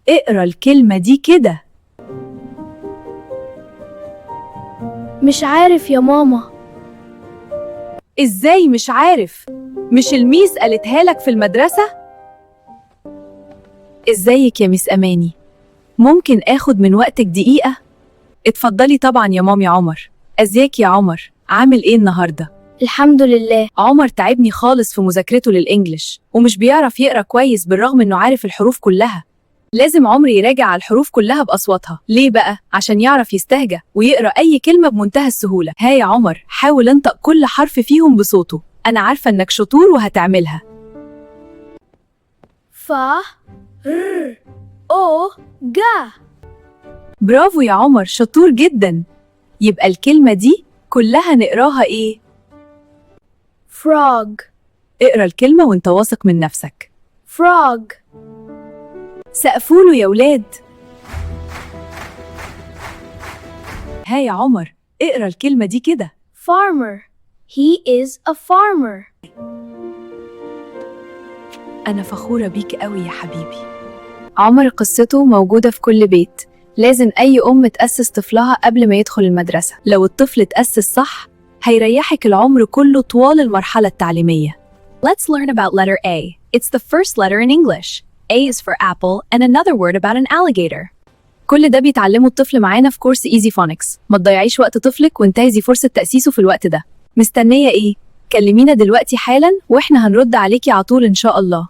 اقرا الكلمة دي كده. مش عارف يا ماما. ازاي مش عارف؟ مش الميس قالتها لك في المدرسة؟ ازيك يا ميس أماني؟ ممكن اخد من وقتك دقيقة؟ اتفضلي طبعا يا مامي عمر. ازيك يا عمر؟ عامل ايه النهاردة؟ الحمد لله. عمر تعبني خالص في مذاكرته للإنجليش ومش بيعرف يقرأ كويس بالرغم إنه عارف الحروف كلها. لازم عمر يراجع على الحروف كلها بأصواتها. ليه بقى؟ عشان يعرف يستهجى ويقرأ أي كلمة بمنتهى السهولة. ها يا عمر، حاول انطق كل حرف فيهم بصوته. أنا عارفة إنك شطور وهتعملها. ف ر او جا. برافو يا عمر، شطور جدا. يبقى الكلمة دي كلها نقراها إيه؟ frog. اقرأ الكلمة وانت واثق من نفسك. frog. سقفوله يا ولاد. ها يا عمر، اقرأ الكلمة دي كده. farmer. He is a farmer. أنا فخورة بيك قوي يا حبيبي. عمر قصته موجودة في كل بيت. لازم أي أم تأسس طفلها قبل ما يدخل المدرسة. لو الطفل تأسس صح هيريحك العمر كله طوال المرحلة التعليمية. Let's learn about letter A. It's the first letter in English. A is for apple and another word about an alligator. كل ده بيتعلمه الطفل معانا في كورس Easy Phonics. ما تضيعيش وقت طفلك وانتهزي فرصة تأسيسه في الوقت ده. مستنية إيه؟ كلمينا دلوقتي حالا وإحنا هنرد عليكي على طول إن شاء الله.